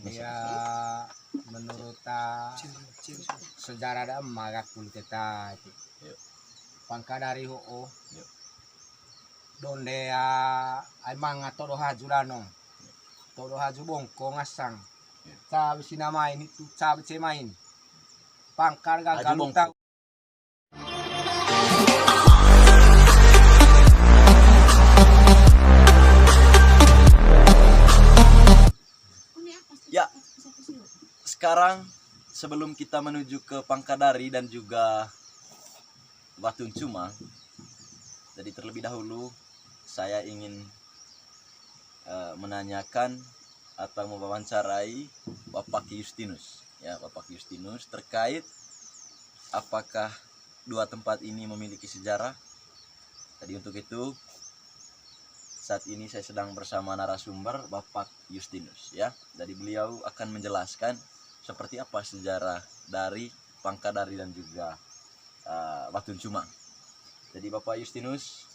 Ya menurut sejarah ada emak kita pangka dari ho donde ay mga todo haju lanong todo haju bongko ngasang sabi sinamain itu sabi semain pangkar gagal tahu ya. Sekarang sebelum kita menuju ke Pangkadari dan juga Batun Cumang, jadi terlebih dahulu saya ingin menanyakan atau mewawancarai Bapak Justinus, ya Bapak Justinus terkait apakah dua tempat ini memiliki sejarah. Jadi untuk itu saat ini saya sedang bersama narasumber Bapak Justinus, ya. Jadi beliau akan menjelaskan seperti apa sejarah dari Pangkadari dan juga Batun Cumang. Jadi Bapak Justinus,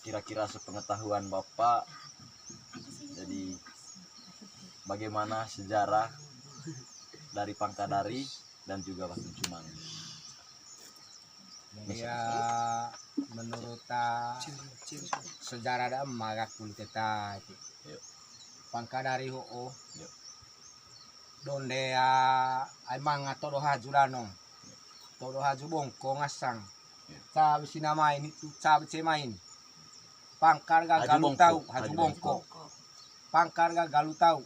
kira-kira sepengetahuan Bapak, jadi bagaimana sejarah dari Pangkadari dan juga Batun Cumang? Ya menurut sejarah ada emak kita pangka dari ho donde ay mga todo haju lanong todo haju bongko ngasang sabi sinamain itu sabi semain pangkar gagal tahu haju bongko pangkar gagal tahu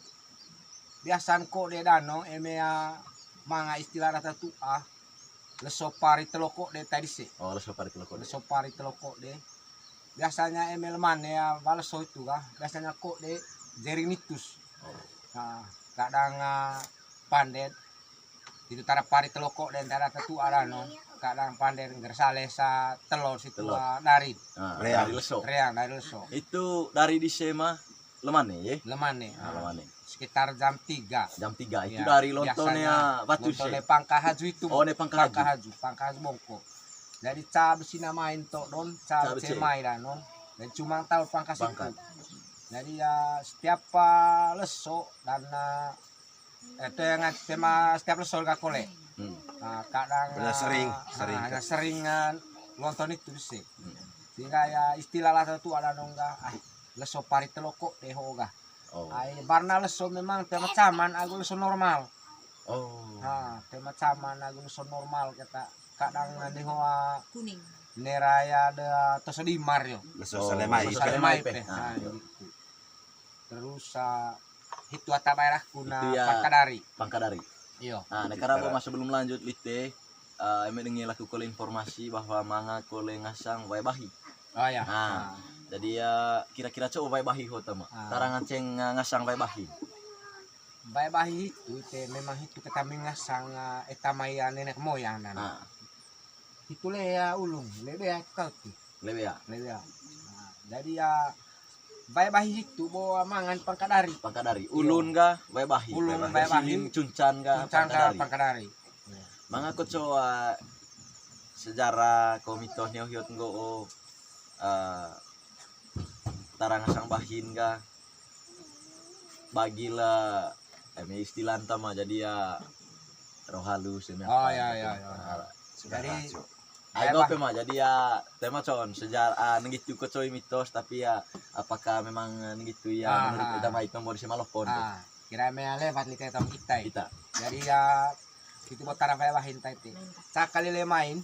biasan ko de dano emea mga istilah rata tua lesopari telokok de tadi sih. Oh, lesopari telokok. Lesopari telokok de. Biasanya emelman ya baleso itu kah. Biasanya kok de jerinitus. Oh. Nah, kadang pandet itu tara pari telokok dan tara tetu arano. Kadang pandet ngersale sa telur situ dari. Dari leso. Reang dari leso. Itu dari di Sema Lemane ya? Lemane. Lemane. Sekitar jam 3. Jam 3 itu ya, dari lontonnya Batu Lontone Pangka Haju itu. Oh, ne Pangka Haju. Pangka Haju bongko. Dari cabe sinamain to don cabe semai dan dan cuma tahu Pangka situ. Jadi ya setiap leso dan itu yang tema setiap leso gak kole. Nah, kadang seringan lonton itu sih. Sehingga ya istilah lah itu ada nongga leso pari telokok deh hoga. Oh. Ay barna leso memang tema caman aku leso normal. Oh. Nah, tema caman aku leso normal kita kadang nanti hoa kuning. Neraya ada toso di Mario. Leso salemai. Nah, gitu. Terus itu ata daerah kuna ya, Pangkadari. Iya. Nah, negara masih belum lanjut lite eme dengi laku kole informasi bahwa manga kole ngasang wae bahi. Oh ya. Nah, jadi ya kira-kira coba wae bahi ho tama. Tarangan ceng ngasang wae bahi. Wae bahi itu memang itu kita mengasang etamaya nenek moyang dan. Itu le ya ulung, lebe ya kau ti. Lebe ya. Nah, jadi ya wae bahi itu bawa mangan Pangkadari. Ulun ga wae bahi. Ulun wae bahi. Cuncan ga Pangkadari. Manga ko coba sejarah komitos hiot nggo tarang sang bahin ga bagilah istilah tama jadi ya roh halus ini. Oh ya. Jadi ayo mah jadi ya tema con sejarah ngitu ko coy mitos tapi ya apakah memang ngitu ya menurut kita mah itu mau di Malopon. Kira me lewat li kita. Jadi ya itu buat tarang wae bahin tadi. Sakali le main.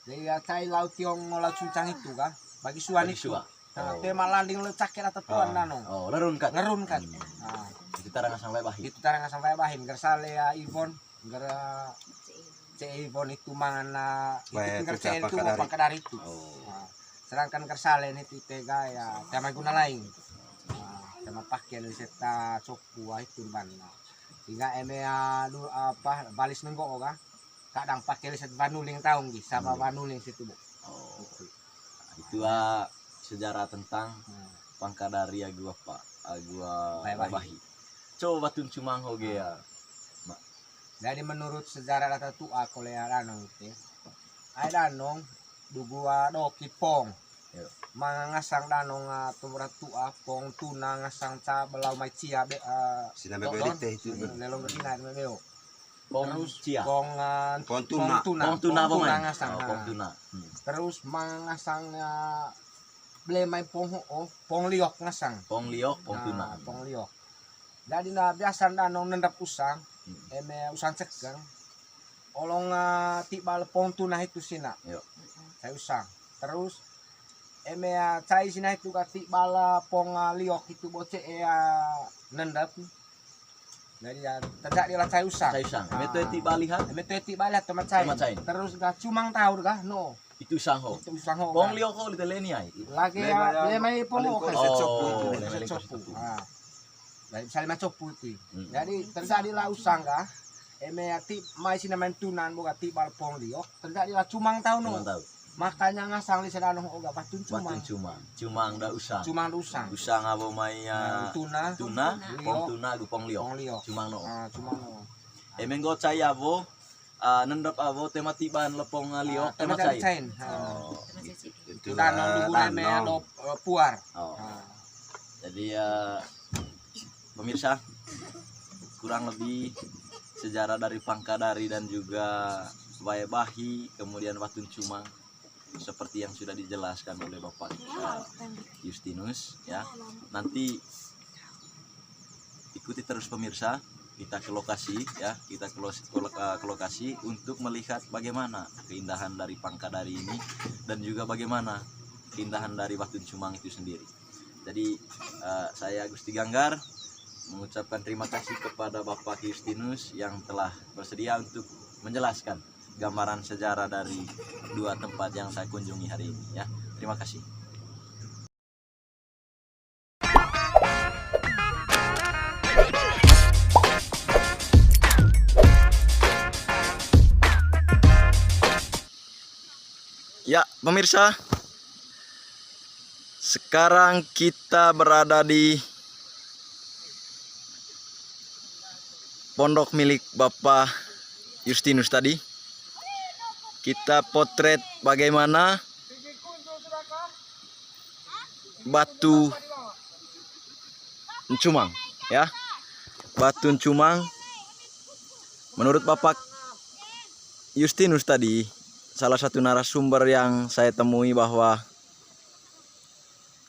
Jadi ya cai laut yang laut cuncang itu kah bagi suan itu. Nah, tema landing lecak kira tetuan nano. Oh, lerun kan. Nah, itu tarang sang wae bahin. Itu tarang sang wae bahin gersale ya Ivon, gera Ivon itu mangan itu gercel itu Pangkadari itu. Nah, sedangkan gersale itu tega ya tema guna lain. Nah, tema pakai seta coku itu banna. Sehingga emea balis nenggo ka. Kadang pakai set vanuling taung gi, sama vanuling situ, Bu. Oh. Itu sejarah tentang Pangkadari agua bahi. Coba Batun Cumang hoge ya. Jadi menurut sejarah rata tua kolea danong itu. Ai danong dugua do kipong. Yo. mangasang danong tumrat tua pong tuna ngasang ca belau mai cia be Sinabi Don, berite itu. lelong gina meo Pong terus cia. Pong tuna. Pong tuna apa main? ngasang Oh, pong tuna. terus mangasang beli main pong liok ngasang Pong liok, pong tuna. pong liok jadi na biasa danong nendap usang eme usang cegang olong tibal pong tuna itu sina Yo. saya usang terus eme cai sina itu kati bala pong liok itu boce nendap jadi tidak dia cai usang Cai usang. Eme tuh ti balihan. eme teti bala teman cai Teman cai. terus gak cumang tahu gak no Itu sangho. itu usang ho Pong liok ko liteleni ay. lagi Lema lemai pong paling oke konsep copu itu. Oh, Lema copu. copu. Jadi misalnya copu itu. Hmm. Jadi terjadilah usang kah? Eme ati mai sina main tunan boga ti bal pong liok. Terjadilah cumang tahu no. Cumang tahu. Makanya ngasang li sedano oga batun Batun cumang. cumang. Cumang da usang. Cumang usang. Usang abo mai Tuna, tuna, liok. pong tuna gu pong liok. pong liok. Cumang no. Cumang no. Emeng go cai abo nendap abo tema tiban lepong liok tema cai. Cain. Oh. Itu Danong dugune me do puar. Oh. Jadi pemirsa, kurang lebih sejarah dari Pangkadari dan juga Bahi, kemudian Batun Cumang seperti yang sudah dijelaskan oleh Bapak Justinus ya. Nanti ikuti terus pemirsa, kita ke lokasi ya, kita ke lokasi untuk melihat bagaimana keindahan dari Pangkadari ini dan juga bagaimana keindahan dari Batun Cumang itu sendiri. Jadi saya Gusti Ganggar mengucapkan terima kasih kepada Bapak Justinus yang telah bersedia untuk menjelaskan gambaran sejarah dari dua tempat yang saya kunjungi hari ini ya. Terima kasih. Ya, pemirsa, sekarang kita berada di pondok milik Bapak Justinus tadi. Kita potret bagaimana batu Cumang ya. Batu Cumang menurut Bapak Justinus tadi, salah satu narasumber yang saya temui bahwa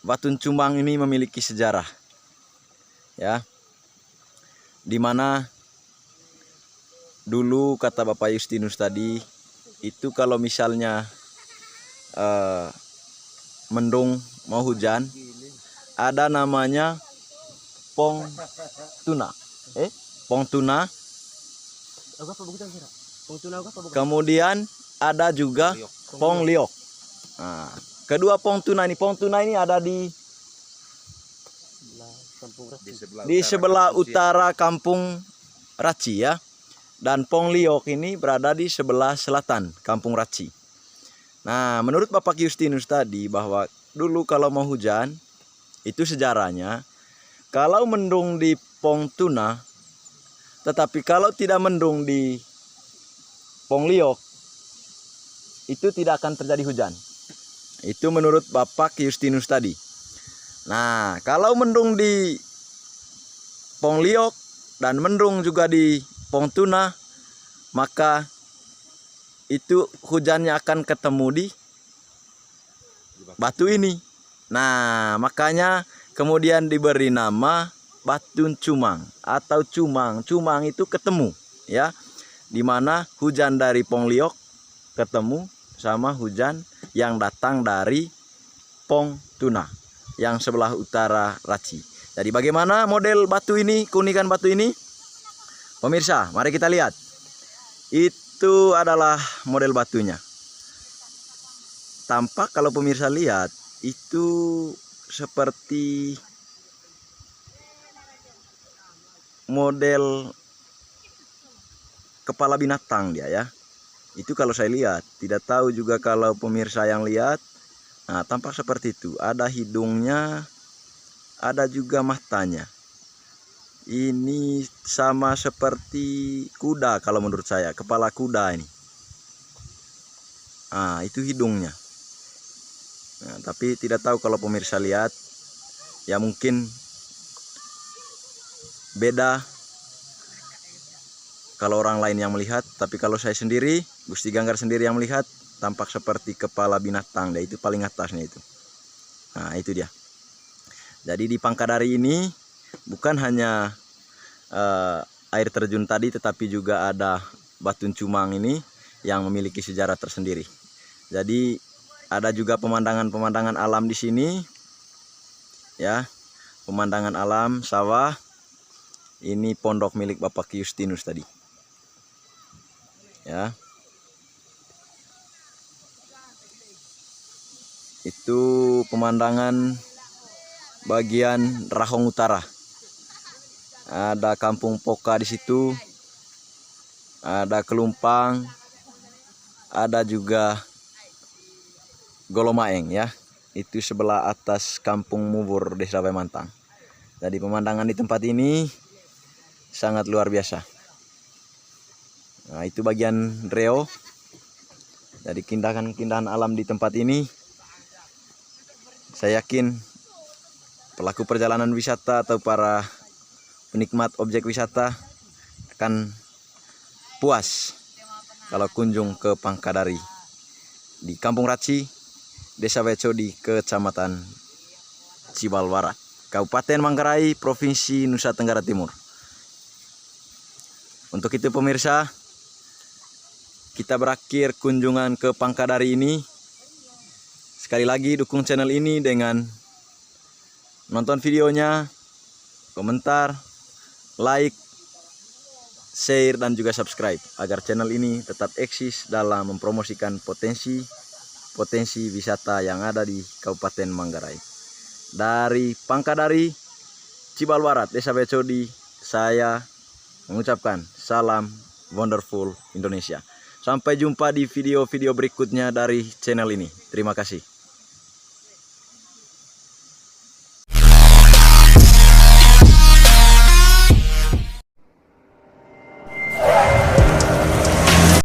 Batun Cumang ini memiliki sejarah ya, dimana dulu kata Bapak Justinus tadi itu kalau misalnya mendung mau hujan ada namanya pong tuna pong tuna, kemudian ada juga pong liok. Nah, kedua pong tuna ini ada di sebelah utara Kampung Raci ya. Dan pong liok ini berada di sebelah selatan Kampung Raci. Nah, menurut Bapak Justinus tadi bahwa dulu kalau mau hujan itu sejarahnya kalau mendung di pong tuna, tetapi kalau tidak mendung di pong liok itu tidak akan terjadi hujan. Itu menurut Bapak Justinus tadi. Nah, kalau mendung di pong liok dan mendung juga di pong tuna, maka itu hujannya akan ketemu di batu ini. Nah, makanya kemudian diberi nama Batun Cumang atau Cumang. Cumang itu ketemu ya, dimana hujan dari pong liok ketemu sama hujan yang datang dari pong tuna yang sebelah utara Raci. Jadi bagaimana model batu ini, keunikan batu ini? Pemirsa, mari kita lihat. Itu adalah model batunya. Tampak kalau pemirsa lihat itu seperti model kepala binatang dia ya. Itu kalau saya lihat, tidak tahu juga kalau pemirsa yang lihat. Nah, tampak seperti itu. Ada hidungnya, ada juga matanya. Ini sama seperti kuda kalau menurut saya, kepala kuda ini. Nah, itu hidungnya. Nah, tapi tidak tahu kalau pemirsa lihat, ya mungkin beda kalau orang lain yang melihat, tapi kalau saya sendiri, Gusti Ganggar sendiri yang melihat, tampak seperti kepala binatang, itu paling atasnya itu. Nah, itu dia. Jadi di Pangkadari ini bukan hanya air terjun tadi, tetapi juga ada Batu Cumang ini yang memiliki sejarah tersendiri. Jadi ada juga pemandangan-pemandangan alam di sini, ya, pemandangan alam sawah. Ini pondok milik Bapak Ki Justinus tadi, ya. Itu pemandangan bagian Rahong Utara. Ada Kampung Poka di situ, ada Kelumpang, ada juga Golomaeng, ya. Itu sebelah atas Kampung Mubur Desa Bemantang. Jadi pemandangan di tempat ini sangat luar biasa. Nah, itu bagian Reo. Jadi keindahan-keindahan alam di tempat ini, saya yakin pelaku perjalanan wisata atau para penikmat objek wisata akan puas kalau kunjung ke Pangkadari di Kampung Raci, Desa Beco di Kecamatan Cibalwarat, Kabupaten Manggarai, Provinsi Nusa Tenggara Timur. Untuk itu pemirsa, kita berakhir kunjungan ke Pangkadari ini. Sekali lagi dukung channel ini dengan nonton videonya, komentar, like, share, dan juga subscribe agar channel ini tetap eksis dalam mempromosikan potensi wisata yang ada di Kabupaten Manggarai. Dari Pangkadari, Cibalwarat, Desa Becodi, saya mengucapkan salam wonderful Indonesia. Sampai jumpa di video-video berikutnya dari channel ini. Terima kasih.